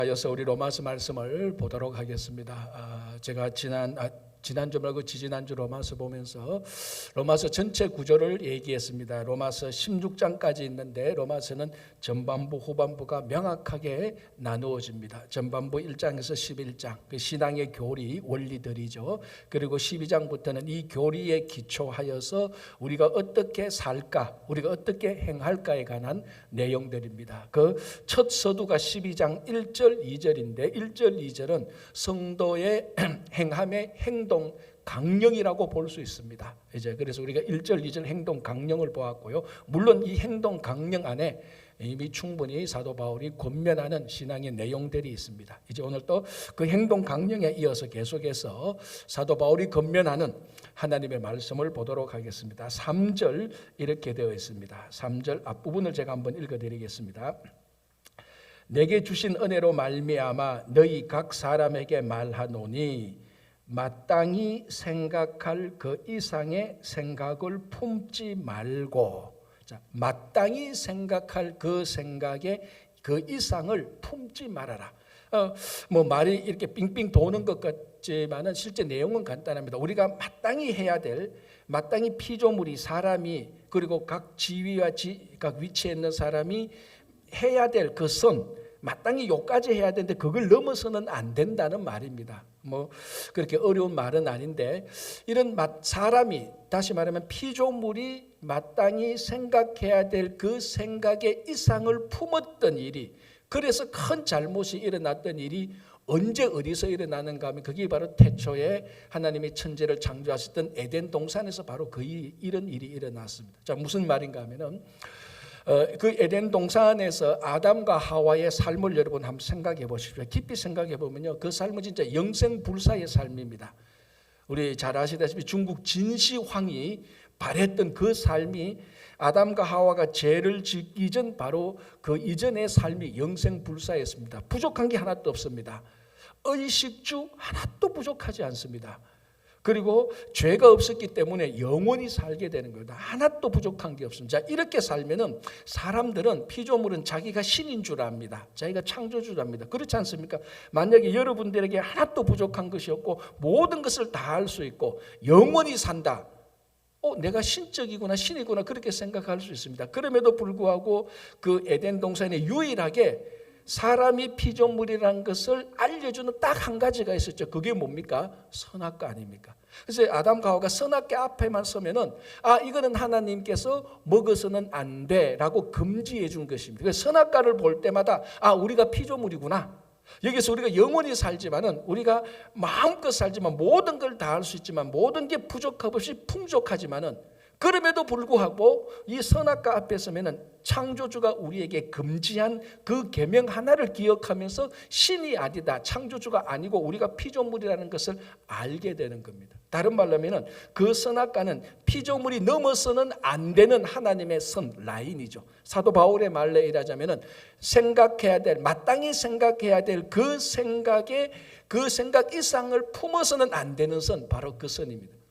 하여서 우리 로마서 말씀을 보도록 하겠습니다. 제가 지난주 말고 지지난주 로마서 보면서 로마서 전체 구조를 얘기했습니다. 로마서 16장까지 있는데 로마서는 전반부 후반부가 명확하게 나누어집니다. 전반부 1장에서 11장 그 신앙의 교리 원리들이죠. 그리고 12장부터는 이 교리에 기초하여서 우리가 어떻게 살까, 우리가 어떻게 행할까에 관한 내용들입니다. 그 첫 서두가 12장 1절 2절인데 1절 2절은 성도의 행함의 행동 강령이라고 볼 수 있습니다. 이제 그래서 우리가 1절 2절 행동 강령을 보았고요. 물론 이 행동 강령 안에 이미 충분히 사도 바울이 권면하는 신앙의 내용들이 있습니다. 이제 오늘 또 그 행동 강령에 이어서 계속해서 사도 바울이 권면하는 하나님의 말씀을 보도록 하겠습니다. 3절 이렇게 되어 있습니다. 3절 앞부분을 제가 한번 읽어드리겠습니다. 내게 주신 은혜로 말미암아 너희 각 사람에게 말하노니 마땅히 생각할 그 이상의 생각을 품지 말고, 마땅히 생각할 그 생각의 그 이상을 품지 말아라. 말이 이렇게 빙빙 도는 것 같지만은 실제 내용은 간단합니다. 우리가 마땅히 해야 될, 마땅히 피조물이 사람이 그리고 각 지위와 각 위치에 있는 사람이 해야 될 그 선, 마땅히 요까지 해야 되는데 그걸 넘어서는 안 된다는 말입니다. 그렇게 어려운 말은 아닌데, 이런 사람이, 다시 말하면 피조물이 마땅히 생각해야 될 그 생각의 이상을 품었던 일이, 그래서 큰 잘못이 일어났던 일이 언제 어디서 일어나는가 하면 그게 바로 태초에 하나님이 천지를 창조하셨던 에덴 동산에서 바로 이런 일이 일어났습니다. 자, 무슨 말인가 하면은 그 에덴 동산에서 아담과 하와의 삶을 여러분 한번 생각해 보십시오. 깊이 생각해 보면요, 그 삶은 진짜 영생불사의 삶입니다. 우리 잘 아시다시피 중국 진시황이 발했던 그 삶이 아담과 하와가 죄를 짓기 전 바로 그 이전의 삶이 영생불사였습니다. 부족한 게 하나도 없습니다. 의식주 하나도 부족하지 않습니다. 그리고 죄가 없었기 때문에 영원히 살게 되는 겁니다. 하나도 부족한 게 없습니다. 자, 이렇게 살면은 사람들은, 피조물은 자기가 신인 줄 압니다. 자기가 창조주를 압니다. 그렇지 않습니까? 만약에 여러분들에게 하나도 부족한 것이 없고 모든 것을 다 할 수 있고 영원히 산다. 내가 신적이구나, 신이구나, 그렇게 생각할 수 있습니다. 그럼에도 불구하고 그 에덴 동산에 유일하게 사람이 피조물이라는 것을 알려주는 딱 한 가지가 있었죠. 그게 뭡니까? 선악과 아닙니까? 그래서 아담과 하와가 선악과 앞에만 서면은 이거는 하나님께서 먹어서는 안 돼라고 금지해 준 것입니다. 그래서 선악과를 볼 때마다 우리가 피조물이구나. 여기서 우리가 영원히 살지만은, 우리가 마음껏 살지만 모든 걸 다 할 수 있지만 모든 게 부족함 없이 풍족하지만은, 그럼에도 불구하고 이 선악과 앞에 서면은 창조주가 우리에게 금지한 그 계명 하나를 기억하면서 신이 아니다, 창조주가 아니고 우리가 피조물이라는 것을 알게 되는 겁니다. 다른 말로 하면은 그 선악과는 피조물이 넘어서는 안 되는 하나님의 선 라인이죠. 사도 바울의 말로 일하자면은 생각해야 될, 마땅히 생각해야 될 그 생각 이상을 품어서는 안 되는 선, 바로 그 선입니다.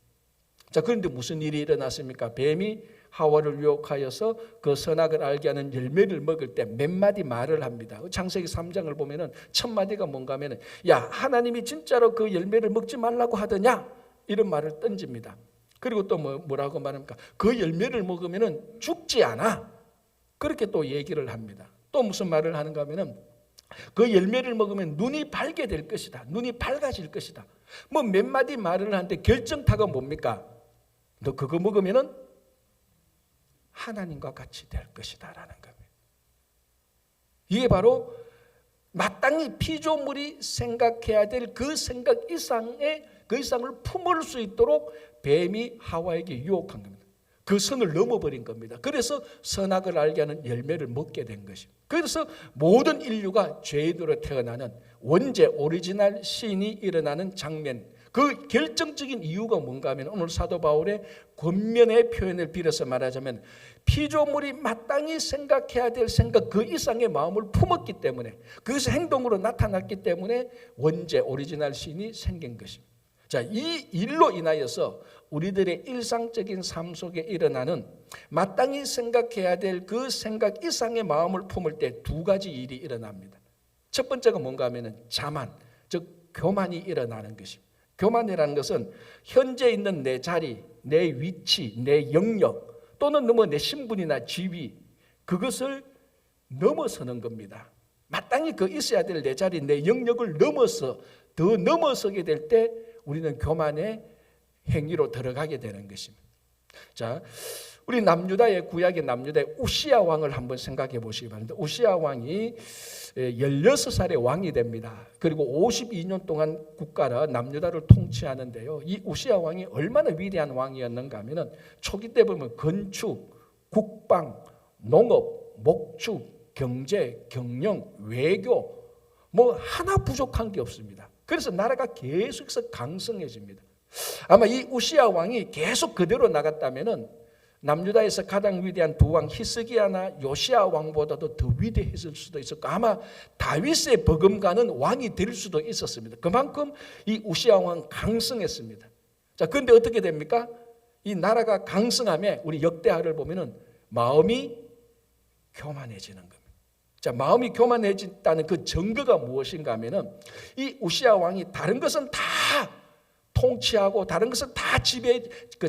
자, 그런데 무슨 일이 일어났습니까? 뱀이 하와를 유혹하여서 그 선악을 알게 하는 열매를 먹을 때 몇 마디 말을 합니다. 창세기 3장을 보면은 첫 마디가 뭔가 하면은, 야, 하나님이 진짜로 그 열매를 먹지 말라고 하더냐? 이런 말을 던집니다. 그리고 또 뭐라고 말합니까? 그 열매를 먹으면은 죽지 않아. 그렇게 또 얘기를 합니다. 또 무슨 말을 하는가 하면은, 그 열매를 먹으면 눈이 밝게 될 것이다. 눈이 밝아질 것이다. 몇 마디 말을 하는데 결정타가 뭡니까? 너 그거 먹으면은 하나님과 같이 될 것이다라는 겁니다. 이게 바로 마땅히 피조물이 생각해야 될 그 생각 이상의, 그 이상을 품을 수 있도록 뱀이 하와에게 유혹한 겁니다. 그 선을 넘어버린 겁니다. 그래서 선악을 알게 하는 열매를 먹게 된 것입니다. 그래서 모든 인류가 죄인으로 태어나는 원죄, 오리지널 신이 일어나는 장면, 그 결정적인 이유가 뭔가 하면 오늘 사도 바울의 권면의 표현을 빌어서 말하자면, 피조물이 마땅히 생각해야 될 생각 그 이상의 마음을 품었기 때문에, 그것이 행동으로 나타났기 때문에 원죄, 오리지널 신이 생긴 것입니다. 자, 이 일로 인하여서 우리들의 일상적인 삶 속에 일어나는 마땅히 생각해야 될 그 생각 이상의 마음을 품을 때 두 가지 일이 일어납니다. 첫 번째가 뭔가 하면은 자만, 즉 교만이 일어나는 것입니다. 교만이라는 것은 현재 있는 내 자리, 내 위치, 내 영역 또는 내 신분이나 지위, 그것을 넘어서는 겁니다. 마땅히 그 있어야 될 내 자리, 내 영역을 넘어서 더 넘어서게 될 때 우리는 교만의 행위로 들어가게 되는 것입니다. 자, 우리 남유다의 구약의 남유다의 우시야 왕을 한번 생각해 보시기 바랍니다. 우시야 왕이 16살에 왕이 됩니다. 그리고 52년 동안 국가를 남유다를 통치하는데요. 이 우시야 왕이 얼마나 위대한 왕이었는가 하면은 초기 때 보면 건축, 국방, 농업, 목축, 경제, 경영, 외교 하나 부족한 게 없습니다. 그래서 나라가 계속해서 강성해집니다. 아마 이 우시야 왕이 계속 그대로 나갔다면은 남유다에서 가장 위대한 두 왕 히스기야나 요시야 왕보다도 더 위대했을 수도 있었고 아마 다윗의 버금가는 왕이 될 수도 있었습니다. 그만큼 이 우시야 왕은 강성했습니다. 자, 그런데 어떻게 됩니까? 이 나라가 강성함에 우리 역대하를 보면은 마음이 교만해지는 겁니다. 자, 마음이 교만해진다는 그 증거가 무엇인가 하면은 이 우시야 왕이 다른 것은 다 통치하고 다른 것은 다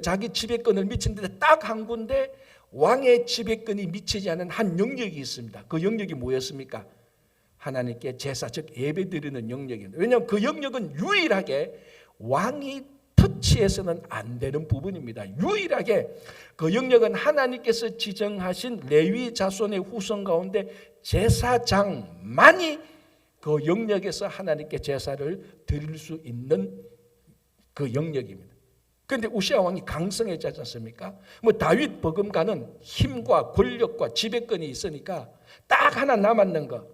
자기 지배권을 미치는데 딱 한 군데 왕의 지배권이 미치지 않은 한 영역이 있습니다. 그 영역이 뭐였습니까? 하나님께 제사, 즉 예배 드리는 영역입니다. 왜냐하면 그 영역은 유일하게 왕이 터치해서는 안 되는 부분입니다. 유일하게 그 영역은 하나님께서 지정하신 레위 자손의 후손 가운데 제사장만이 그 영역에서 하나님께 제사를 드릴 수 있는 그 영역입니다. 그런데 우시야 왕이 강성했지 않습니까? 다윗 버금가는 힘과 권력과 지배권이 있으니까 딱 하나 남았는 거.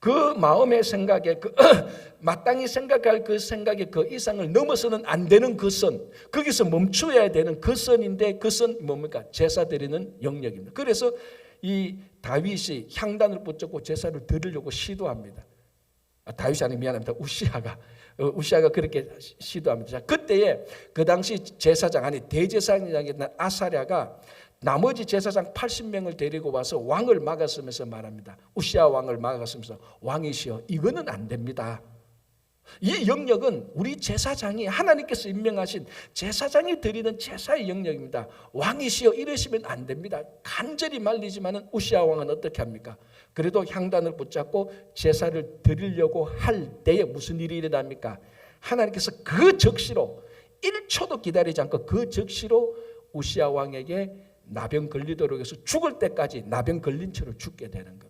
그 마음의 생각에 마땅히 생각할 그 생각에 그 이상을 넘어서는 안 되는 그 선, 거기서 멈춰야 되는 그 선인데 그 선 뭡니까? 제사 드리는 영역입니다. 그래서 이 다윗이 향단을 붙잡고 제사를 드리려고 시도합니다. 다윗이 아니 미안합니다. 우시야가 그렇게 시도합니다. 자, 그때에 그 당시 제사장 아니 대제사장이었던 아사랴가 나머지 제사장 80명을 데리고 와서 왕을 막았으면서 말합니다. 우시야 왕을 막았으면서 왕이시여 이거는 안 됩니다. 이 영역은 우리 제사장이 하나님께서 임명하신 제사장이 드리는 제사의 영역입니다. 왕이시여 이러시면 안 됩니다. 간절히 말리지만은 우시야 왕은 어떻게 합니까? 그래도 향단을 붙잡고 제사를 드리려고 할 때에 무슨 일이 일어납니까? 하나님께서 그 적시로 1초도 기다리지 않고 그 적시로 우시야 왕에게 나병 걸리도록 해서 죽을 때까지 나병 걸린 채로 죽게 되는 것.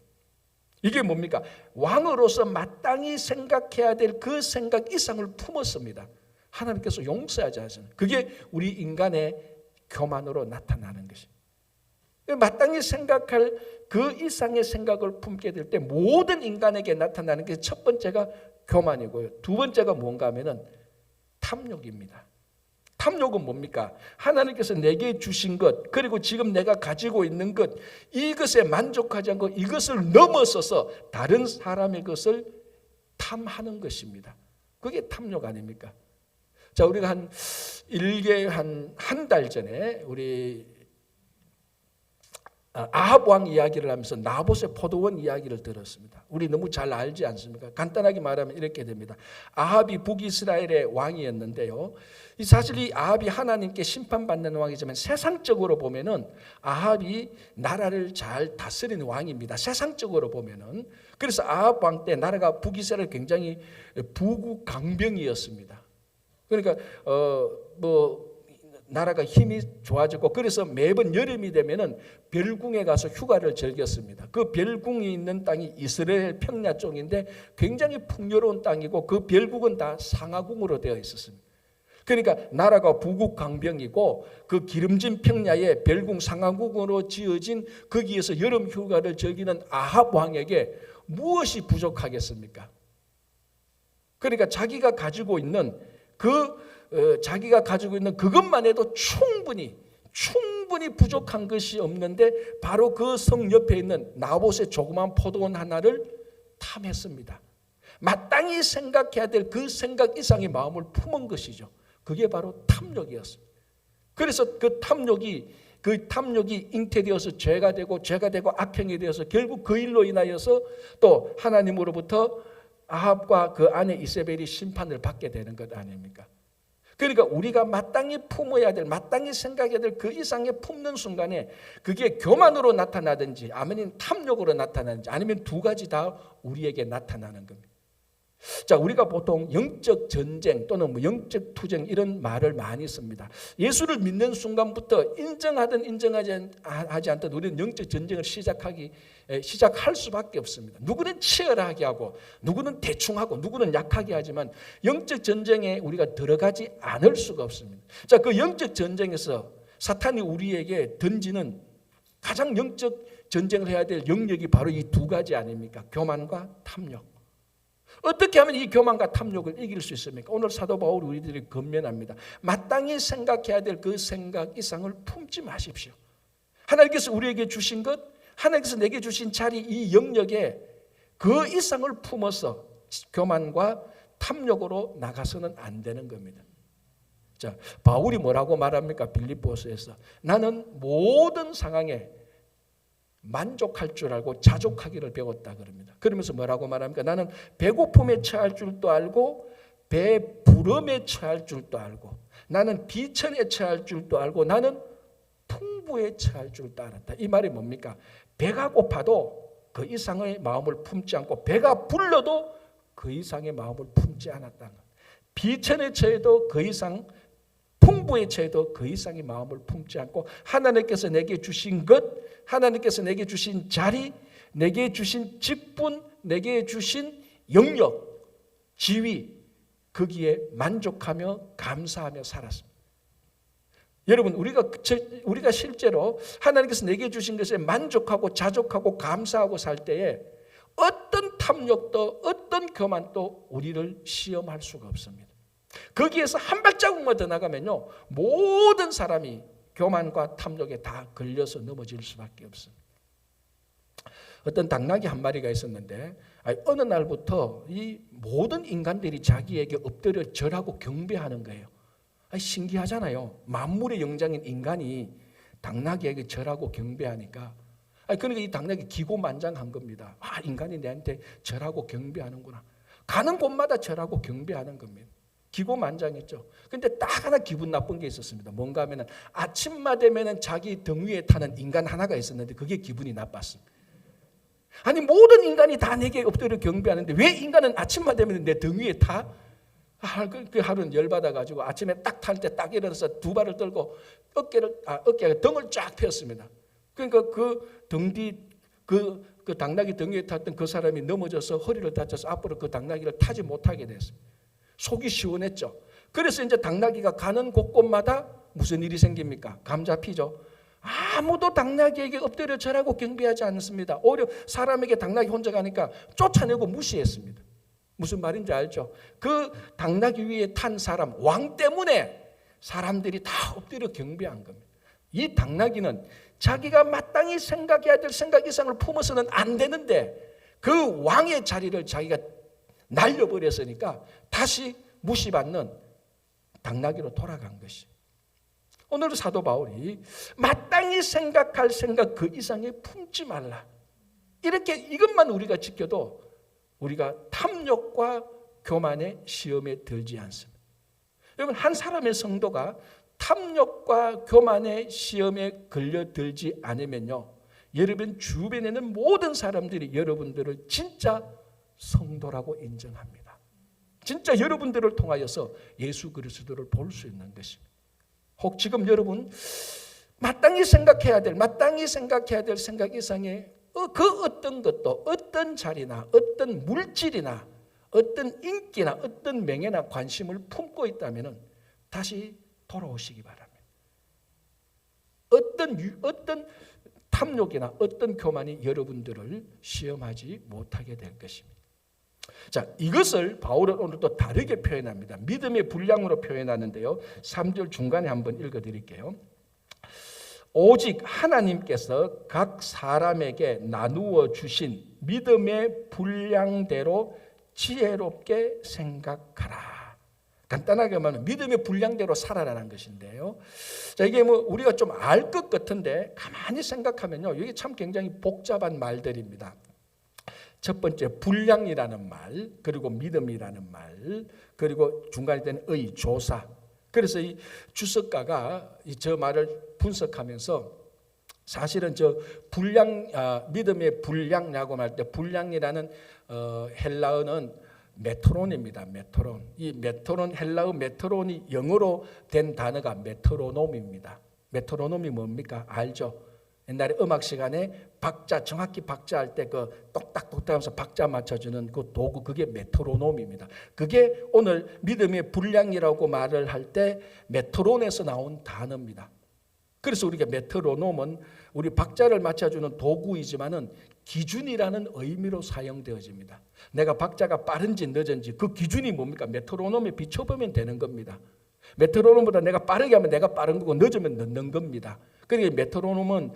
이게 뭡니까? 왕으로서 마땅히 생각해야 될 그 생각 이상을 품었습니다. 하나님께서 용서하지 않으셨어요. 그게 우리 인간의 교만으로 나타나는 것입니다. 마땅히 생각할 그 이상의 생각을 품게 될 때 모든 인간에게 나타나는 게 첫 번째가 교만이고요. 두 번째가 뭔가 하면은 탐욕입니다. 탐욕은 뭡니까? 하나님께서 내게 주신 것 그리고 지금 내가 가지고 있는 것 이것에 만족하지 않고 이것을 넘어서서 다른 사람의 것을 탐하는 것입니다. 그게 탐욕 아닙니까? 자, 우리가 한 달 전에 우리 아합 왕 이야기를 하면서 나봇의 포도원 이야기를 들었습니다. 우리 너무 잘 알지 않습니까? 간단하게 말하면 이렇게 됩니다. 아합이 북이스라엘의 왕이었는데요. 사실 이 아합이 하나님께 심판받는 왕이지만 세상적으로 보면은 아합이 나라를 잘 다스리는 왕입니다. 세상적으로 보면은. 그래서 아합 왕 때 나라가 북이스라엘 굉장히 부국강병이었습니다. 그러니까 나라가 힘이 좋아졌고 그래서 매번 여름이 되면은 별궁에 가서 휴가를 즐겼습니다. 그 별궁이 있는 땅이 이스라엘 평야 쪽인데 굉장히 풍요로운 땅이고 그 별궁은 다 상하궁으로 되어 있었습니다. 그러니까 나라가 부국강병이고 그 기름진 평야에 별궁 상하궁으로 지어진 거기에서 여름 휴가를 즐기는 아합 왕에게 무엇이 부족하겠습니까? 그러니까 자기가 가지고 있는 그것만 해도 충분히 부족한 것이 없는데 바로 그 성 옆에 있는 나봇의 조그만 포도원 하나를 탐했습니다. 마땅히 생각해야 될 그 생각 이상의 마음을 품은 것이죠. 그게 바로 탐욕이었습니다. 그래서 그 탐욕이 잉태되어서 죄가 되고 악행이 되어서 결국 그 일로 인하여서 또 하나님으로부터 아합과 그 아내 이세벨이 심판을 받게 되는 것 아닙니까? 그러니까 우리가 마땅히 품어야 될, 마땅히 생각해야 될 그 이상의 품는 순간에 그게 교만으로 나타나든지 아니면 탐욕으로 나타나든지 아니면 두 가지 다 우리에게 나타나는 겁니다. 자, 우리가 보통 영적 전쟁 또는 뭐 영적 투쟁 이런 말을 많이 씁니다. 예수를 믿는 순간부터 인정하든 인정하지 않든 우리는 영적 전쟁을 시작할 수밖에 없습니다. 누구는 치열하게 하고 누구는 대충 하고 누구는 약하게 하지만 영적 전쟁에 우리가 들어가지 않을 수가 없습니다. 자, 그 영적 전쟁에서 사탄이 우리에게 던지는 가장 영적 전쟁을 해야 될 영역이 바로 이 두 가지 아닙니까? 교만과 탐욕. 어떻게 하면 이 교만과 탐욕을 이길 수 있습니까? 오늘 사도 바울이 우리들이 권면합니다. 마땅히 생각해야 될 그 생각 이상을 품지 마십시오. 하나님께서 우리에게 주신 것, 하나님께서 내게 주신 자리 이 영역에 그 이상을 품어서 교만과 탐욕으로 나가서는 안 되는 겁니다. 자, 바울이 뭐라고 말합니까? 빌립보서에서 나는 모든 상황에 만족할 줄 알고 자족하기를 배웠다 그럽니다. 그러면서 뭐라고 말합니까? 나는 배고픔에 처할 줄도 알고 배부름에 처할 줄도 알고 나는 비천에 처할 줄도 알고 나는 풍부에 처할 줄도 알았다. 이 말이 뭡니까? 배가 고파도 그 이상의 마음을 품지 않고 배가 불러도 그 이상의 마음을 품지 않았다는 것. 비천에 처해도 그 이상, 풍부에 처해도 그 이상의 마음을 품지 않고 하나님께서 내게 주신 것, 하나님께서 내게 주신 자리, 내게 주신 직분, 내게 주신 영역, 지위, 거기에 만족하며 감사하며 살았습니다. 여러분, 우리가 실제로 하나님께서 내게 주신 것에 만족하고 자족하고 감사하고 살 때에 어떤 탐욕도 어떤 교만도 우리를 시험할 수가 없습니다. 거기에서 한 발자국만 더 나가면요, 모든 사람이 교만과 탐욕에 다 걸려서 넘어질 수밖에 없습니다. 어떤 당나귀 한 마리가 있었는데 어느 날부터 이 모든 인간들이 자기에게 엎드려 절하고 경배하는 거예요. 신기하잖아요. 만물의 영장인 인간이 당나귀에게 절하고 경배하니까 그러니까 이 당나귀 기고만장한 겁니다. 인간이 내한테 절하고 경배하는구나. 가는 곳마다 절하고 경배하는 겁니다. 기고만장했죠. 그런데 딱 하나 기분 나쁜 게 있었습니다. 뭔가 하면은 아침마 되면은 자기 등 위에 타는 인간 하나가 있었는데 그게 기분이 나빴습니다. 아니 모든 인간이 다 내게 엎드려 경배하는데 왜 인간은 아침마 되면 내 등 위에 타? 그 하루는 열받아가지고 아침에 딱 탈 때 딱 일어나서 두 발을 떨고 어깨가 등을 쫙 폈습니다. 그러니까 그 등 뒤 그 당나귀 등 위에 탔던 그 사람이 넘어져서 허리를 다쳐서 앞으로 그 당나귀를 타지 못하게 됐습니다. 속이 시원했죠. 그래서 이제 당나귀가 가는 곳곳마다 무슨 일이 생깁니까? 감 잡히죠. 아무도 당나귀에게 엎드려 절하고 경배하지 않습니다. 오히려 사람에게 당나귀 혼자 가니까 쫓아내고 무시했습니다. 무슨 말인지 알죠? 그 당나귀 위에 탄 사람, 왕 때문에 사람들이 다 엎드려 경배한 겁니다. 이 당나귀는 자기가 마땅히 생각해야 될 생각 이상을 품어서는 안 되는데 그 왕의 자리를 자기가 날려버렸으니까 다시 무시받는 당나귀로 돌아간 것이. 오늘 사도 바울이 마땅히 생각할 생각 그 이상에 품지 말라. 이렇게 이것만 우리가 지켜도 우리가 탐욕과 교만의 시험에 들지 않습니다. 여러분, 한 사람의 성도가 탐욕과 교만의 시험에 걸려들지 않으면요, 여러분 주변에는 모든 사람들이 여러분들을 진짜 성도라고 인정합니다. 진짜 여러분들을 통하여서 예수 그리스도를 볼 수 있는 것입니다. 혹 지금 여러분 마땅히 생각해야 될 생각 이상의 그 어떤 것도 어떤 자리나 어떤 물질이나 어떤 인기나 어떤 명예나 관심을 품고 있다면 다시 돌아오시기 바랍니다. 어떤 탐욕이나 어떤 교만이 여러분들을 시험하지 못하게 될 것입니다. 자, 이것을 바울은 오늘 또 다르게 표현합니다. 믿음의 분량으로 표현하는데요. 3절 중간에 한번 읽어드릴게요. 오직 하나님께서 각 사람에게 나누어 주신 믿음의 분량대로 지혜롭게 생각하라. 간단하게 말하면 믿음의 분량대로 살아라는 것인데요. 자, 이게 뭐 우리가 좀 알 것 같은데 가만히 생각하면요, 이게 참 굉장히 복잡한 말들입니다. 첫 번째 분량이라는 말, 그리고 믿음이라는 말, 그리고 중간에 되는 의, 조사. 그래서 이 주석가가 저 말을 분석하면서 사실은 저 분량, 믿음의 분량이라고 말 때 분량이라는 헬라어는 메트론입니다. 메트론. 이 메트론, 헬라어 메트론이 영어로 된 단어가 메트로놈입니다. 메트로놈이 뭡니까? 알죠? 옛날에 음악 시간에 박자, 정확히 박자할 때 그 똑딱똑딱 하면서 박자 맞춰주는 그 도구, 그게 메트로놈입니다. 그게 오늘 믿음의 분량이라고 말을 할 때 메트론에서 나온 단어입니다. 그래서 우리가 메트로놈은 우리 박자를 맞춰주는 도구이지만은 기준이라는 의미로 사용되어집니다. 내가 박자가 빠른지 늦은지 그 기준이 뭡니까? 메트로놈에 비춰보면 되는 겁니다. 메트로놈보다 내가 빠르게 하면 내가 빠른 거고 늦으면 늦는 겁니다. 그러니까 메트로놈은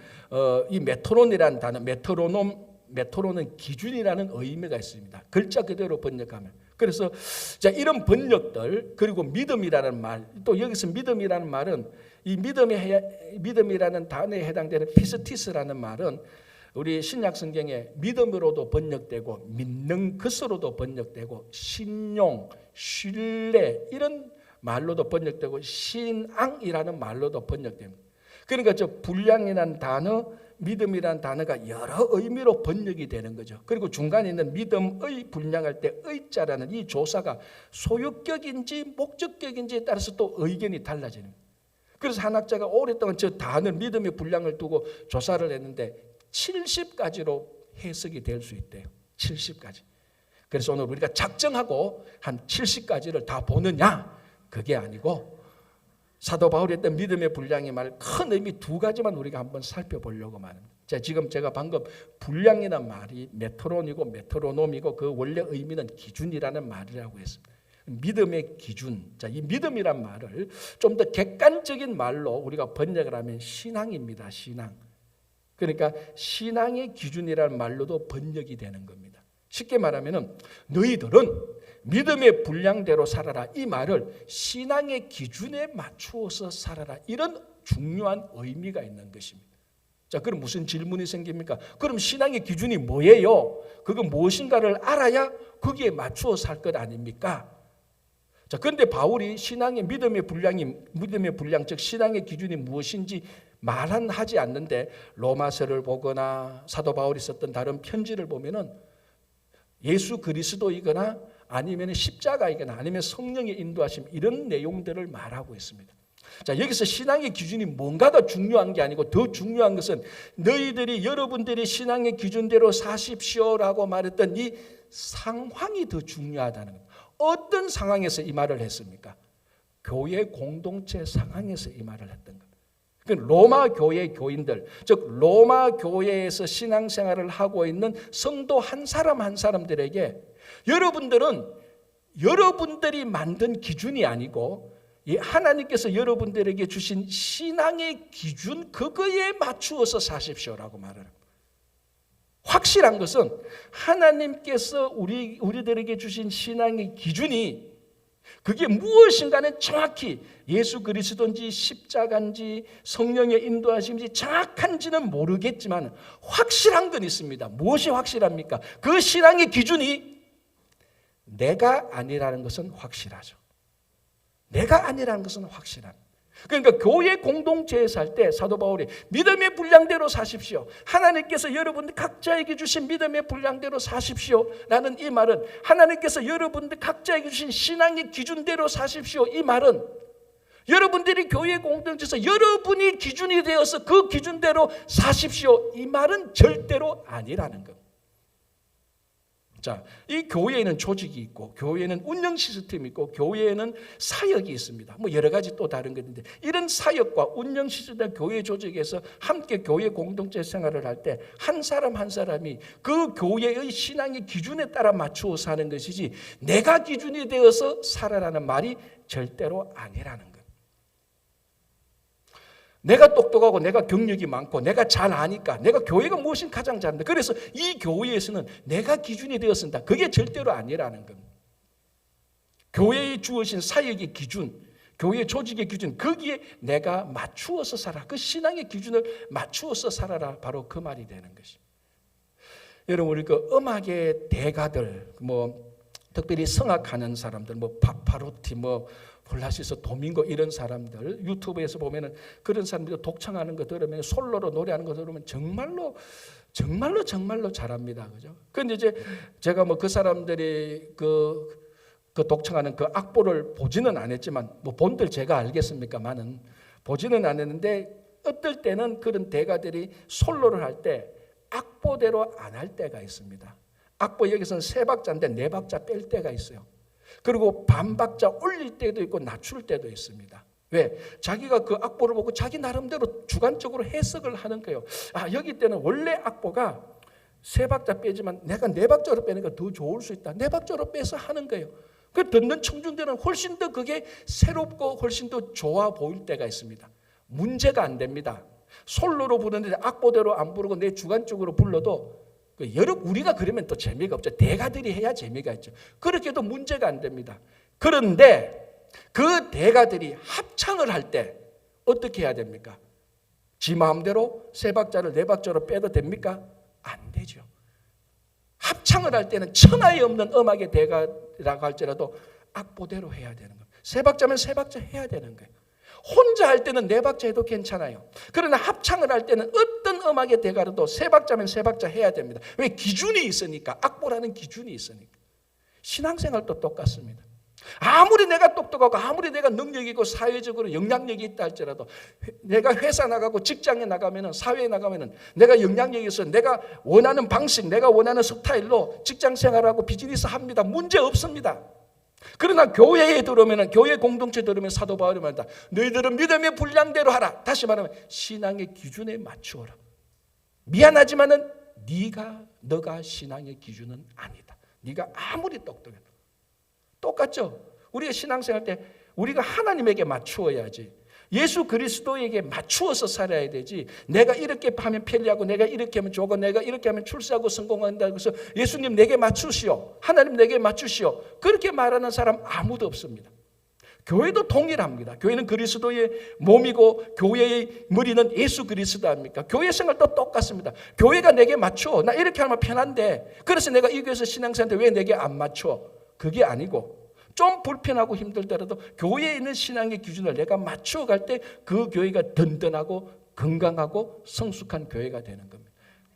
이 메트론이라는 단어, 메트론은 기준이라는 의미가 있습니다. 글자 그대로 번역하면. 그래서 자, 이런 번역들, 그리고 믿음이라는 말, 또 여기서 믿음이라는 말은 이 믿음이라는 단어에 해당되는 피스티스라는 말은 우리 신약 성경에 믿음으로도 번역되고 믿는 것으로도 번역되고 신용, 신뢰 이런 말로도 번역되고 신앙이라는 말로도 번역됩니다. 그러니까 저 분량이라는 단어, 믿음이라는 단어가 여러 의미로 번역이 되는 거죠. 그리고 중간에 있는 믿음의 분량할 때 의자라는 이 조사가 소유격인지 목적격인지에 따라서 또 의견이 달라지는 거예요. 그래서 한 학자가 오랫동안 저 단어 믿음의 분량을 두고 조사를 했는데 70가지로 해석이 될 수 있대요. 70가지. 그래서 오늘 우리가 작정하고 한 70가지를 다 보느냐? 그게 아니고 사도 바울이 했던 믿음의 분량의 말 큰 의미 두 가지만 우리가 한번 살펴보려고 말합니다. 자, 지금 제가 방금 분량이라는 말이 메트론이고 메트로놈이고 그 원래 의미는 기준이라는 말이라고 했습니다. 믿음의 기준. 자, 이 믿음이란 말을 좀 더 객관적인 말로 우리가 번역을 하면 신앙입니다. 신앙. 그러니까 신앙의 기준이라는 말로도 번역이 되는 겁니다. 쉽게 말하면은 너희들은 믿음의 분량대로 살아라. 이 말을 신앙의 기준에 맞추어서 살아라. 이런 중요한 의미가 있는 것입니다. 자, 그럼 무슨 질문이 생깁니까? 그럼 신앙의 기준이 뭐예요? 그건 무엇인가를 알아야 거기에 맞추어 살 것 아닙니까? 자, 그런데 바울이 신앙의 믿음의 분량, 즉 신앙의 기준이 무엇인지 말하지 않는데 로마서를 보거나 사도 바울이 썼던 다른 편지를 보면은 예수 그리스도이거나 아니면 십자가이거나 아니면 성령의 인도하심 이런 내용들을 말하고 있습니다. 자, 여기서 신앙의 기준이 뭔가가 중요한 게 아니고 더 중요한 것은 여러분들이 신앙의 기준대로 사십시오라고 말했던 이 상황이 더 중요하다는 겁니다. 어떤 상황에서 이 말을 했습니까? 교회 공동체 상황에서 이 말을 했던 겁니다. 로마 교회 교인들, 즉 로마 교회에서 신앙생활을 하고 있는 성도 한 사람 한 사람들에게 여러분들이 만든 기준이 아니고 하나님께서 여러분들에게 주신 신앙의 기준, 그거에 맞추어서 사십시오라고 말을 합니다. 확실한 것은 하나님께서 우리들에게 주신 신앙의 기준이 그게 무엇인가는 정확히 예수 그리스도인지 십자가인지 성령의 인도하심인지 정확한지는 모르겠지만 확실한 건 있습니다. 무엇이 확실합니까? 그 신앙의 기준이 내가 아니라는 것은 확실하죠. 내가 아니라는 것은 확실합니다. 그러니까 교회 공동체에 살 때 사도 바울이 믿음의 분량대로 사십시오. 하나님께서 여러분들 각자에게 주신 믿음의 분량대로 사십시오 라는 이 말은 하나님께서 여러분들 각자에게 주신 신앙의 기준대로 사십시오. 이 말은 여러분들이 교회 공동체에서 여러분이 기준이 되어서 그 기준대로 사십시오. 이 말은 절대로 아니라는 겁니다. 자, 이 교회에는 조직이 있고 교회에는 운영 시스템이 있고 교회에는 사역이 있습니다. 뭐 여러 가지 또 다른 것인데 이런 사역과 운영 시스템 교회 조직에서 함께 교회 공동체 생활을 할 때 한 사람 한 사람이 그 교회의 신앙의 기준에 따라 맞추어 사는 것이지 내가 기준이 되어서 살아라는 말이 절대로 아니라는 거예요. 내가 똑똑하고 내가 경력이 많고 내가 잘 아니까 내가 교회가 무엇인 가장 잘한다. 그래서 이 교회에서는 내가 기준이 되었습니다. 그게 절대로 아니라는 겁니다. 교회에 주어진 사역의 기준, 교회 조직의 기준, 거기에 내가 맞추어서 살아. 그 신앙의 기준을 맞추어서 살아라. 바로 그 말이 되는 것입니다. 여러분 우리 그 음악의 대가들 특별히 성악하는 사람들 파파로티 폴라시스 도밍고 이런 사람들 유튜브에서 보면은 그런 사람들 독창하는 거 들으면 솔로로 노래하는 거 들으면 정말로 잘합니다. 그죠? 근데 이제 제가 그 사람들이 그 독창하는 그 악보를 보지는 않았지만 본들 제가 알겠습니까만은 보지는 않았는데 어떨 때는 그런 대가들이 솔로를 할 때 악보대로 안 할 때가 있습니다. 악보 여기서는 3박자인데 4박자 뺄 때가 있어요. 그리고 반박자 올릴 때도 있고 낮출 때도 있습니다. 왜? 자기가 그 악보를 보고 자기 나름대로 주관적으로 해석을 하는 거예요. 여기 때는 원래 악보가 3박자 빼지만 내가 4박자로 빼니까 더 좋을 수 있다. 4박자로 빼서 하는 거예요. 그 듣는 청중들은 훨씬 더 그게 새롭고 훨씬 더 좋아 보일 때가 있습니다. 문제가 안 됩니다. 솔로로 부르는데 악보대로 안 부르고 내 주관적으로 불러도 우리가 그러면 또 재미가 없죠. 대가들이 해야 재미가 있죠. 그렇게 해도 문제가 안 됩니다. 그런데 그 대가들이 합창을 할 때 어떻게 해야 됩니까? 지 마음대로 3박자를 4박자로 빼도 됩니까? 안 되죠. 합창을 할 때는 천하에 없는 음악의 대가라고 할지라도 악보대로 해야 되는 거예요. 3박자면 3박자 해야 되는 거예요. 혼자 할 때는 4박자 해도 괜찮아요. 그러나 합창을 할 때는 어떤 음악의 대가라도 3박자면 3박자 해야 됩니다. 왜? 기준이 있으니까. 악보라는 기준이 있으니까. 신앙생활도 똑같습니다. 아무리 내가 똑똑하고 아무리 내가 능력이 있고 사회적으로 영향력이 있다 할지라도 내가 회사 나가고 직장에 나가면 사회에 나가면 내가 영향력이 있어 내가 원하는 방식 내가 원하는 스타일로 직장생활하고 비즈니스 합니다. 문제 없습니다. 그러나 교회에 들어오면 교회 공동체 들어오면 사도 바울이 말한다. 너희들은 믿음의 분량대로 하라. 다시 말하면 신앙의 기준에 맞추어라. 미안하지만은 너가 신앙의 기준은 아니다. 네가 아무리 똑똑해도 똑같죠. 우리가 신앙생활 때 우리가 하나님에게 맞추어야지. 예수 그리스도에게 맞추어서 살아야 되지. 내가 이렇게 하면 편리하고 내가 이렇게 하면 좋고 내가 이렇게 하면 출세하고 성공한다고 해서 예수님 내게 맞추시오. 하나님 내게 맞추시오. 그렇게 말하는 사람 아무도 없습니다. 교회도 동일합니다. 교회는 그리스도의 몸이고 교회의 머리는 예수 그리스도 아닙니까? 교회 생활도 똑같습니다. 교회가 내게 맞춰. 나 이렇게 하면 편한데 그래서 내가 이 교회에서 신앙생활인데 왜 내게 안 맞춰? 그게 아니고 좀 불편하고 힘들더라도 교회에 있는 신앙의 기준을 내가 맞춰갈 때 그 교회가 든든하고 건강하고 성숙한 교회가 되는 겁니다.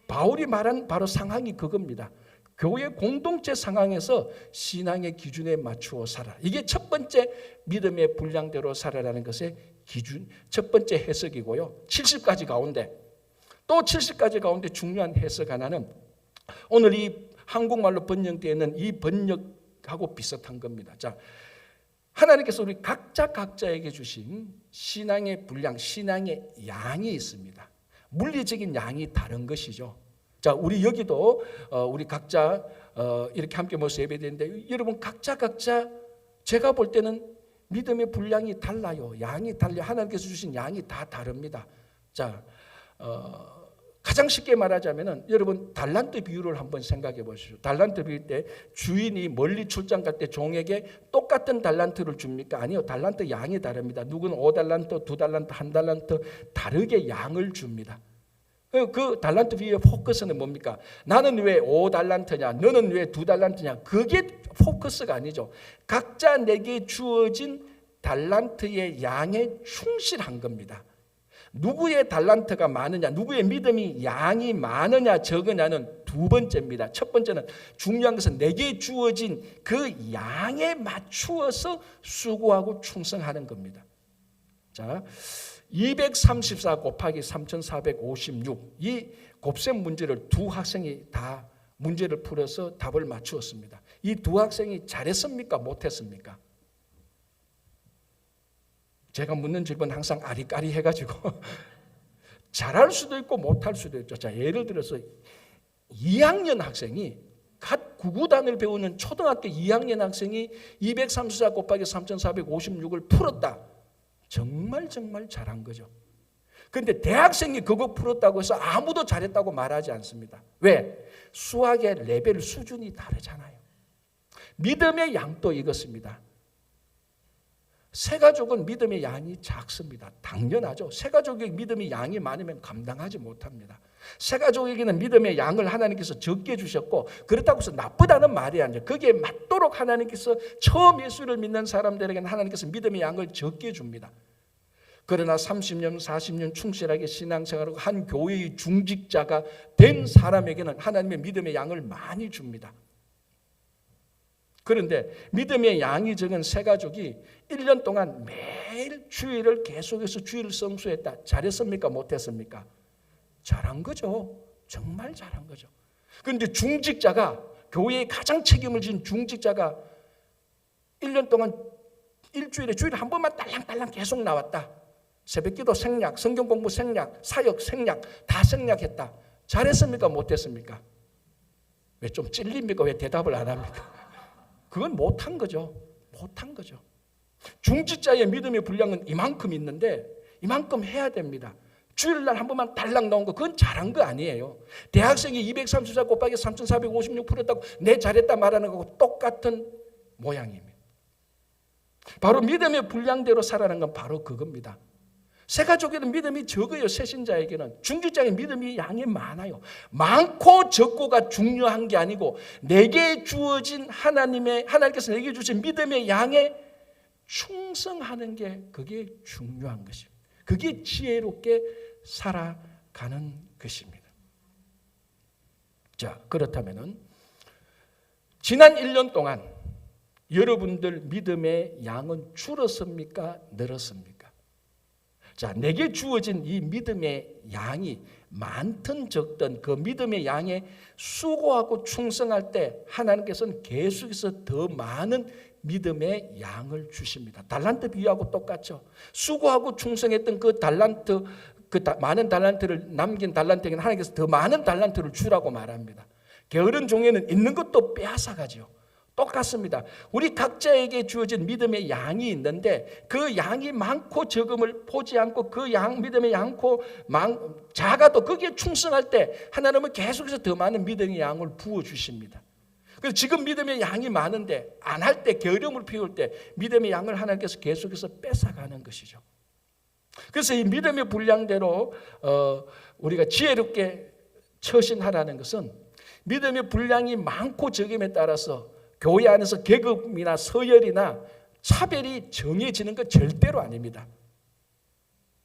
바울이 말한 바로 상황이 그겁니다. 교회 공동체 상황에서 신앙의 기준에 맞추어 살아. 이게 첫 번째 믿음의 분량대로 살아라는 것의 기준, 첫 번째 해석이고요. 70가지 가운데 또 70가지 가운데 중요한 해석 하나는 오늘 이 한국말로 번역되어 있는 이 번역하고 비슷한 겁니다. 자, 하나님께서 우리 각자에게 주신 신앙의 분량, 신앙의 양이 있습니다. 물리적인 양이 다른 것이죠. 자, 우리 여기도 우리 각자 이렇게 함께 모여서 예배드리는데 여러분 각자 제가 볼 때는 믿음의 분량이 달라요. 양이 달라요. 하나님께서 주신 양이 다 다릅니다. 자, 가장 쉽게 말하자면은 여러분 달란트 비유를 한번 생각해 보시죠. 달란트 비유 때 주인이 멀리 출장 갈 때 종에게 똑같은 달란트를 줍니까? 아니요. 달란트 양이 다릅니다. 누구는 5달란트, 2달란트, 1달란트 다르게 양을 줍니다. 그 달란트 비유의 포커스는 뭡니까? 나는 왜 5달란트냐? 너는 왜 2달란트냐? 그게 포커스가 아니죠. 각자 내게 주어진 달란트의 양에 충실한 겁니다. 누구의 달란트가 많으냐, 누구의 믿음이 양이 많으냐 적으냐는 두 번째입니다. 첫 번째는 중요한 것은 내게 주어진 그 양에 맞추어서 수고하고 충성하는 겁니다. 자, 234 곱하기 3456 이 곱셈 문제를 두 학생이 다 문제를 풀어서 답을 맞추었습니다. 이 두 학생이 잘했습니까? 못했습니까? 제가 묻는 질문 항상 아리까리 해가지고 잘할 수도 있고 못할 수도 있죠. 자, 예를 들어서 2학년 학생이 갓 구구단을 배우는 초등학교 2학년 학생이 234 곱하기 3456을 풀었다. 정말 잘한 거죠. 그런데 대학생이 그거 풀었다고 해서 아무도 잘했다고 말하지 않습니다. 왜? 수학의 레벨 수준이 다르잖아요. 믿음의 양도 이것입니다. 새가족은 믿음의 양이 작습니다. 당연하죠. 새가족의 믿음의 양이 많으면 감당하지 못합니다. 새가족에게는 믿음의 양을 하나님께서 적게 주셨고, 그렇다고 해서 나쁘다는 말이 아니죠. 거기에 맞도록 하나님께서 처음 예수를 믿는 사람들에게는 하나님께서 믿음의 양을 적게 줍니다. 그러나 30년, 40년 충실하게 신앙생활하고 한 교회의 중직자가 된 사람에게는 하나님의 믿음의 양을 많이 줍니다. 그런데 믿음의 양이 적은 새가족이 1년 동안 매일 주일을 계속해서 주일 성수했다. 잘했습니까? 못했습니까? 잘한 거죠. 정말 잘한 거죠. 그런데 중직자가, 교회에 가장 책임을 진 중직자가 1년 동안 일주일에 주일에 한 번만 딸랑딸랑 계속 나왔다. 새벽기도 생략, 성경공부 생략, 사역 생략, 다 생략했다. 잘했습니까? 못했습니까? 왜 좀 찔립니까? 왜 대답을 안 합니까? 그건 못한 거죠. 못한 거죠. 중직자의 믿음의 분량은 이만큼 있는데 이만큼 해야 됩니다. 주일날 한 번만 달랑 나온 거 그건 잘한 거 아니에요. 대학생이 234 곱하기 3456 풀었다고 내 잘했다 말하는 거하고 똑같은 모양입니다. 바로 믿음의 분량대로 살아가는 건 바로 그겁니다. 새가족에는 믿음이 적어요. 새신자에게는. 중직자의 믿음이 양이 많아요. 많고 적고가 중요한 게 아니고 내게 주어진 하나님께서 내게 주신 믿음의 양에 충성하는 게 그게 중요한 것입니다. 그게 지혜롭게 살아가는 것입니다. 자, 그렇다면은 지난 1년 동안 여러분들 믿음의 양은 줄었습니까? 늘었습니까? 자, 내게 주어진 이 믿음의 양이 많든 적든 그 믿음의 양에 수고하고 충성할 때 하나님께서는 계속해서 더 많은 믿음의 양을 주십니다. 달란트 비유하고 똑같죠. 수고하고 충성했던 그 달란트, 많은 달란트를 남긴 달란트에게는 하나님께서 더 많은 달란트를 주라고 말합니다. 게으른 종에는 있는 것도 빼앗아가죠. 똑같습니다. 우리 각자에게 주어진 믿음의 양이 있는데 그 양이 많고 적음을 보지 않고 그 믿음의 양고 작아도 거기에 충성할 때 하나님은 계속해서 더 많은 믿음의 양을 부어주십니다. 그래서 지금 믿음의 양이 많은데 안 할 때 게으름을 피울 때 믿음의 양을 하나님께서 계속해서 뺏어가는 것이죠. 그래서 이 믿음의 분량대로 우리가 지혜롭게 처신하라는 것은 믿음의 분량이 많고 적음에 따라서 교회 안에서 계급이나 서열이나 차별이 정해지는 것 절대로 아닙니다.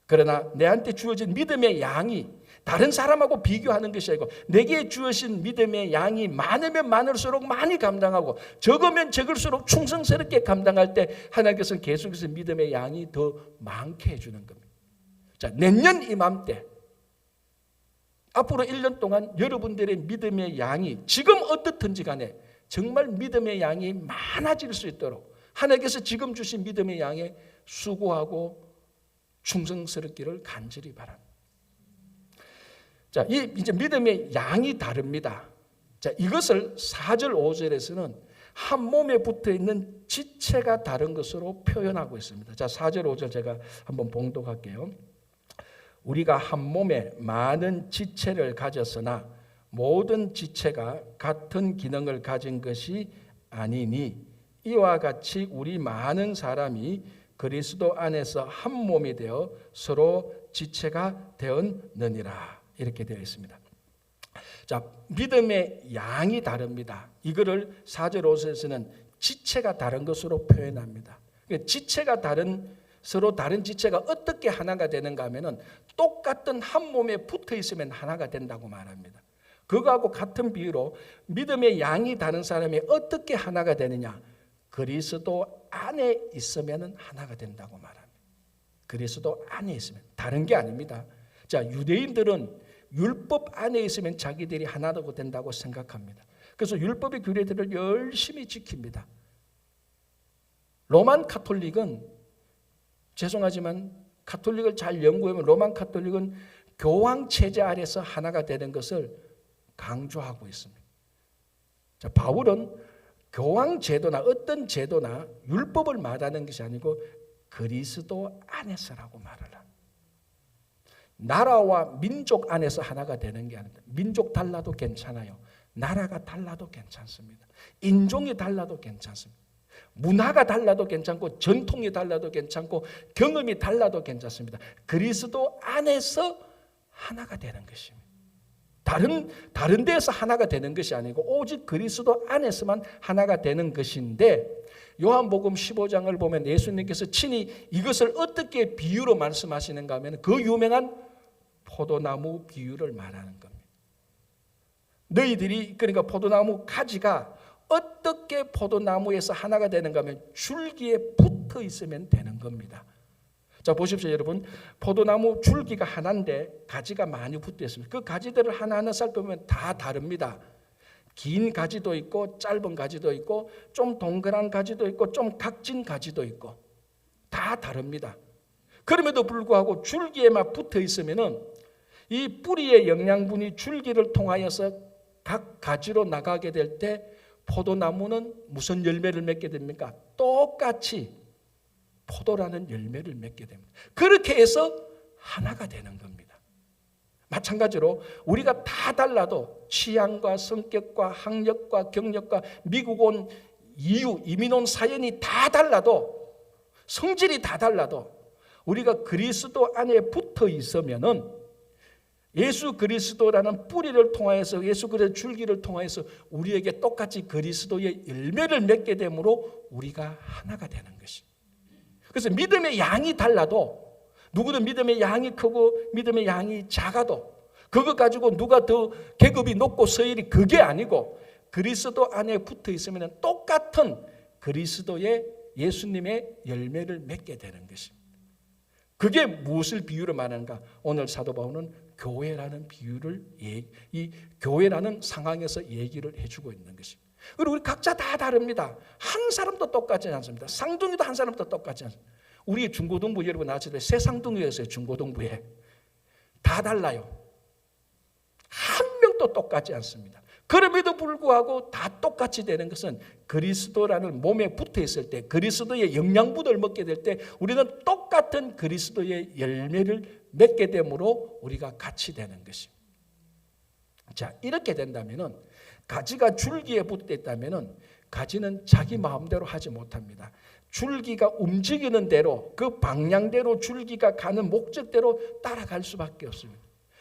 그러나 내한테 주어진 믿음의 양이 다른 사람하고 비교하는 것이 아니고 내게 주어진 믿음의 양이 많으면 많을수록 많이 감당하고 적으면 적을수록 충성스럽게 감당할 때 하나님께서는 계속해서 믿음의 양이 더 많게 해주는 겁니다. 자, 내년 이맘때 앞으로 1년 동안 여러분들의 믿음의 양이 지금 어떻든지 간에 정말 믿음의 양이 많아질 수 있도록 하나님께서 지금 주신 믿음의 양에 수고하고 충성스럽기를 간절히 바랍니다. 자, 이제 믿음의 양이 다릅니다. 자, 이것을 4절 5절에서는 한 몸에 붙어 있는 지체가 다른 것으로 표현하고 있습니다. 자, 4절 5절 제가 한번 봉독할게요. 우리가 한 몸에 많은 지체를 가졌으나 모든 지체가 같은 기능을 가진 것이 아니니 이와 같이 우리 많은 사람이 그리스도 안에서 한 몸이 되어 서로 지체가 되었느니라. 이렇게 되어 있습니다. 자, 믿음의 양이 다릅니다. 이거를 4절 5절에서는 지체가 다른 것으로 표현합니다. 지체가 서로 다른 지체가 어떻게 하나가 되는가 하면은 똑같은 한 몸에 붙어 있으면 하나가 된다고 말합니다. 그거하고 같은 비유로 믿음의 양이 다른 사람이 어떻게 하나가 되느냐? 그리스도 안에 있으면 하나가 된다고 말합니다. 그리스도 안에 있으면 다른 게 아닙니다. 자, 유대인들은 율법 안에 있으면 자기들이 하나가 된다고 생각합니다. 그래서 율법의 규례들을 열심히 지킵니다. 로만 카톨릭은 죄송하지만 카톨릭을 잘 연구하면 로만 카톨릭은 교황 체제 아래서 하나가 되는 것을 강조하고 있습니다. 자, 바울은 교황 제도나 어떤 제도나 율법을 말하는 것이 아니고 그리스도 안에서라고 말을 합니다. 나라와 민족 안에서 하나가 되는 게 아닙니다. 민족 달라도 괜찮아요. 나라가 달라도 괜찮습니다. 인종이 달라도 괜찮습니다. 문화가 달라도 괜찮고 전통이 달라도 괜찮고 경험이 달라도 괜찮습니다. 그리스도 안에서 하나가 되는 것입니다. 다른 데에서 하나가 되는 것이 아니고 오직 그리스도 안에서만 하나가 되는 것인데, 요한복음 15장을 보면 예수님께서 친히 이것을 어떻게 비유로 말씀하시는가 하면 그 유명한 포도나무 비유를 말하는 겁니다. 너희들이, 그러니까 포도나무 가지가 어떻게 포도나무에서 하나가 되는가 하면 줄기에 붙어 있으면 되는 겁니다. 자, 보십시오 여러분. 포도나무 줄기가 하나인데 가지가 많이 붙어 있습니다. 그 가지들을 하나하나 살펴보면 다 다릅니다. 긴 가지도 있고 짧은 가지도 있고 좀 동그란 가지도 있고 좀 각진 가지도 있고 다 다릅니다. 그럼에도 불구하고 줄기에만 붙어 있으면은 이 뿌리의 영양분이 줄기를 통하여서 각 가지로 나가게 될 때 포도나무는 무슨 열매를 맺게 됩니까? 똑같이 포도라는 열매를 맺게 됩니다. 그렇게 해서 하나가 되는 겁니다. 마찬가지로 우리가 다 달라도 취향과 성격과 학력과 경력과 미국 온 이유, 이민 온 사연이 다 달라도, 성질이 다 달라도 우리가 그리스도 안에 붙어 있으면은 예수 그리스도라는 뿌리를 통하여서, 예수 그리스도의 줄기를 통하여서 우리에게 똑같이 그리스도의 열매를 맺게 되므로 우리가 하나가 되는 것입니다. 그래서 믿음의 양이 달라도, 누구는 믿음의 양이 크고 믿음의 양이 작아도 그것 가지고 누가 더 계급이 높고 서열이, 그게 아니고 그리스도 안에 붙어 있으면 똑같은 그리스도의, 예수님의 열매를 맺게 되는 것입니다. 그게 무엇을 비유로 말하는가? 오늘 사도 바울은 교회라는 비유를, 이 교회라는 상황에서 얘기를 해주고 있는 것입니다. 그리고 우리 각자 다 다릅니다. 한 사람도 똑같지 않습니다. 쌍둥이도 한 사람도 똑같지 않습니다. 우리 중고등부 여러분 나왔을 때 세 쌍둥이였어요. 중고등부에 다 달라요. 한 명도 똑같지 않습니다. 그럼에도 불구하고 다 똑같이 되는 것은 그리스도라는 몸에 붙어 있을 때, 그리스도의 영양분을 먹게 될 때 우리는 똑같은 그리스도의 열매를 맺게 되므로 우리가 같이 되는 것입니다. 자, 이렇게 된다면은, 가지가 줄기에 붙어 있다면은 가지는 자기 마음대로 하지 못합니다. 줄기가 움직이는 대로, 그 방향대로 줄기가 가는 목적대로 따라갈 수밖에 없습니다.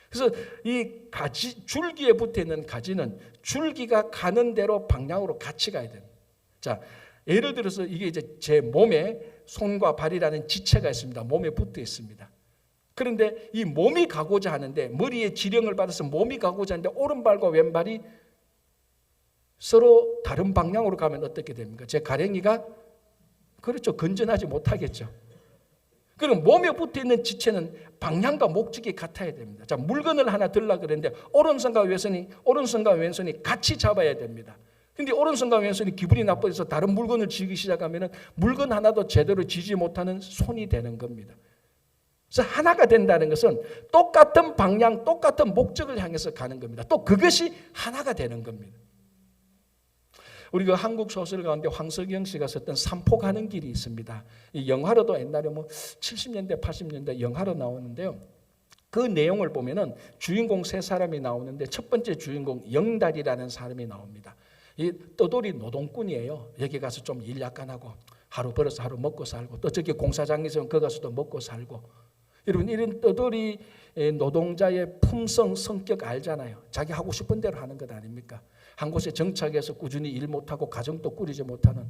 그래서 이 가지, 줄기에 붙어 있는 가지는 줄기가 가는 대로 방향으로 같이 가야 됩니다. 자, 예를 들어서 이게 이제 제 몸에 손과 발이라는 지체가 있습니다. 몸에 붙어 있습니다. 그런데 이 몸이 가고자 하는데, 머리에 지령을 받아서 몸이 가고자 하는데 오른발과 왼발이 서로 다른 방향으로 가면 어떻게 됩니까? 제 가랭이가, 그렇죠, 건전하지 못하겠죠. 그럼 몸에 붙어 있는 지체는 방향과 목적이 같아야 됩니다. 자, 물건을 하나 들려고 그랬는데 오른손과 왼손이 같이 잡아야 됩니다. 근데 오른손과 왼손이 기분이 나빠져서 다른 물건을 쥐기 시작하면 물건 하나도 제대로 쥐지 못하는 손이 되는 겁니다. 그래서 하나가 된다는 것은 똑같은 방향, 똑같은 목적을 향해서 가는 겁니다. 또 그것이 하나가 되는 겁니다. 우리 그 한국 소설 가운데 황석영 씨가 썼던 산포 가는 길이 있습니다. 이 영화로도 옛날에 70년대, 80년대 영화로 나오는데요. 그 내용을 보면은 주인공 세 사람이 나오는데 첫 번째 주인공 영달이라는 사람이 나옵니다. 이 떠돌이 노동꾼이에요. 여기 가서 좀 일 약간 하고 하루 벌어서 하루 먹고 살고, 또 저기 공사장에 있으면 그 가서도 먹고 살고. 여러분, 이런 떠돌이 노동자의 품성, 성격 알잖아요. 자기 하고 싶은 대로 하는 것 아닙니까? 한 곳에 정착해서 꾸준히 일 못하고 가정도 꾸리지 못하는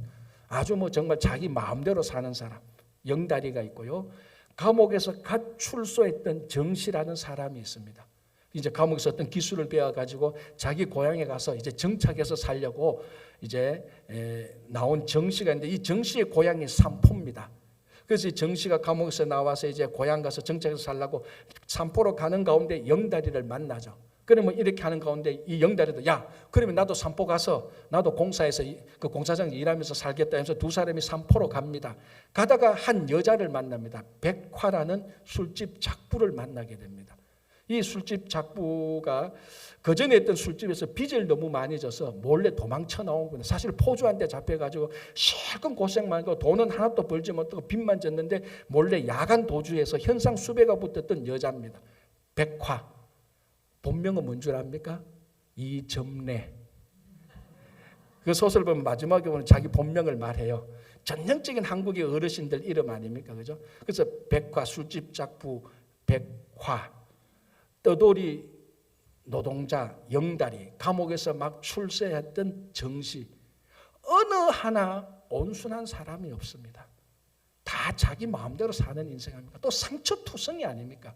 아주 정말 자기 마음대로 사는 사람, 영다리가 있고요. 감옥에서 갓 출소했던 정씨라는 사람이 있습니다. 이제 감옥에서 어떤 기술을 배워가지고 자기 고향에 가서 이제 정착해서 살려고 이제 나온 정씨가 있는데, 이 정씨의 고향이 삼포입니다. 그래서 정씨가 감옥에서 나와서 이제 고향 가서 정착해서 살려고 삼포로 가는 가운데 영다리를 만나죠. 그러면 이렇게 하는 가운데 이 영다리도, 야, 그러면 나도 삼포 가서 나도 공사에서 그 공사장에 일하면서 살겠다 하면서 두 사람이 삼포로 갑니다. 가다가 한 여자를 만납니다. 백화라는 술집 작부를 만나게 됩니다. 이 술집 작부가 그전에 했던 술집에서 빚을 너무 많이 져서 몰래 도망쳐 나온 거예요. 사실 포주한테 잡혀가지고 실컷 고생 많이 하고 돈은 하나도 벌지 못하고 빚만 졌는데 몰래 야간 도주해서 현상 수배가 붙었던 여자입니다. 백화. 본명은 뭔 줄 압니까? 이점래. 그 소설 보면 마지막에 보면 자기 본명을 말해요. 전형적인 한국의 어르신들 이름 아닙니까? 그죠? 그래서 백화, 술집 작부 백화, 떠돌이 노동자 영다리, 감옥에서 막 출세했던 정시, 어느 하나 온순한 사람이 없습니다. 다 자기 마음대로 사는 인생 아닙니까? 또 상처투성이 아닙니까?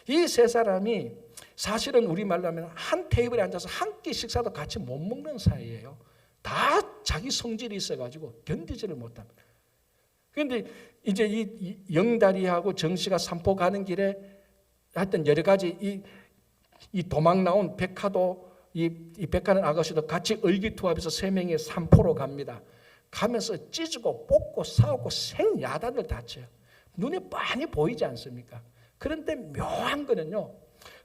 이 세 사람이 사실은 우리말로 하면 한 테이블에 앉아서 한 끼 식사도 같이 못 먹는 사이예요. 다 자기 성질이 있어가지고 견디지를 못합니다. 그런데 이제 이 영다리하고 정씨가 산포 가는 길에 하여튼 여러 가지 이 도망 나온 백화도 이 백화는 아가씨도 같이 의기투합해서 세 명이 산포로 갑니다. 가면서 찢고 뽑고 싸우고 생야단을 다쳐요. 눈에 빤히 보이지 않습니까? 그런데 묘한 거는요,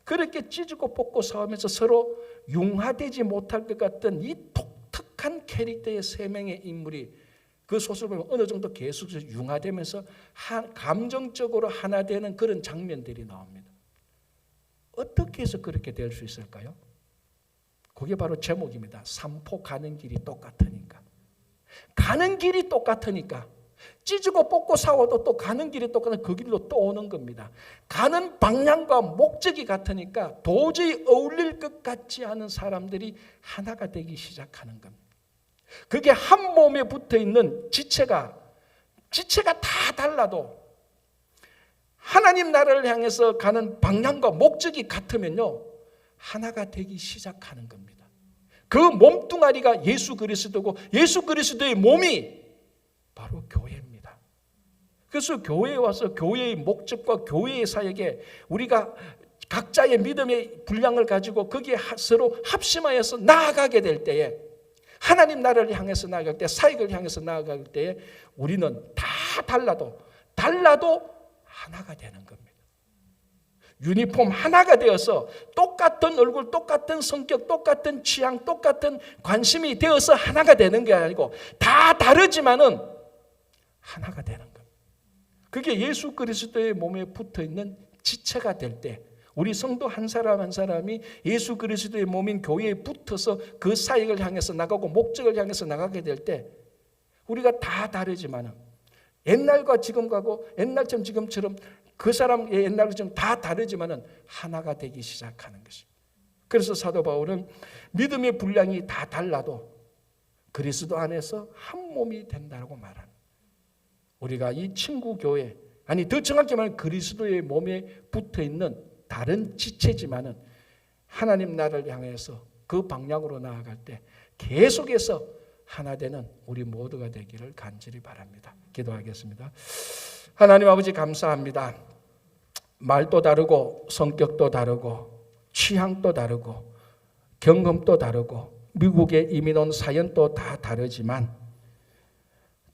그렇게 찢고 뽑고 싸우면서 서로 융화되지 못할 것 같던 이 독특한 캐릭터의 세 명의 인물이 그 소설을 보면 어느 정도 계속해서 융화되면서 감정적으로 하나 되는 그런 장면들이 나옵니다. 어떻게 해서 그렇게 될 수 있을까요? 그게 바로 제목입니다. 산포 가는 길이 똑같으니까. 가는 길이 똑같으니까. 찢고 뽑고 싸워도 또 가는 길이 똑같은 그 길로 또 오는 겁니다. 가는 방향과 목적이 같으니까 도저히 어울릴 것 같지 않은 사람들이 하나가 되기 시작하는 겁니다. 그게 한 몸에 붙어 있는 지체가 다 달라도 하나님 나라를 향해서 가는 방향과 목적이 같으면요, 하나가 되기 시작하는 겁니다. 그 몸뚱아리가 예수 그리스도고 예수 그리스도의 몸이 바로 교회입니다. 그래서 교회에 와서 교회의 목적과 교회의 사역에 우리가 각자의 믿음의 분량을 가지고 거기에 서로 합심하여서 나아가게 될 때에, 하나님 나라를 향해서 나아갈 때, 사역을 향해서 나아갈 때에 우리는 다 달라도 하나가 되는 겁니다. 유니폼 하나가 되어서 똑같은 얼굴, 똑같은 성격, 똑같은 취향, 똑같은 관심이 되어서 하나가 되는 게 아니고 다 다르지만은 하나가 되는 겁니다. 그게 예수 그리스도의 몸에 붙어 있는 지체가 될 때, 우리 성도 한 사람 한 사람이 예수 그리스도의 몸인 교회에 붙어서 그 사역을 향해서 나가고 목적을 향해서 나가게 될 때, 우리가 다 다르지만은 옛날과 지금과고 옛날처럼 지금처럼 그 사람의 옛날처럼 다 다르지만은 하나가 되기 시작하는 것입니다. 그래서 사도 바울은 믿음의 분량이 다 달라도 그리스도 안에서 한 몸이 된다고 말합니다. 우리가 이 친구 교회, 아니 더 정확히 말하면 그리스도의 몸에 붙어 있는 다른 지체지만은 하나님 나라를 향해서 그 방향으로 나아갈 때 계속해서 하나 되는 우리 모두가 되기를 간절히 바랍니다. 기도하겠습니다. 하나님 아버지 감사합니다. 말도 다르고 성격도 다르고 취향도 다르고 경험도 다르고 미국에 이민 온 사연도 다 다르지만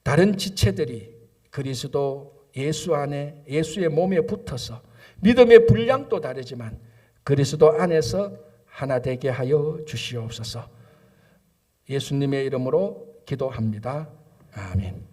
다른 지체들이 그리스도 예수 안에 예수의 몸에 붙어서 믿음의 분량도 다르지만 그리스도 안에서 하나 되게 하여 주시옵소서. 예수님의 이름으로 기도합니다. 아멘.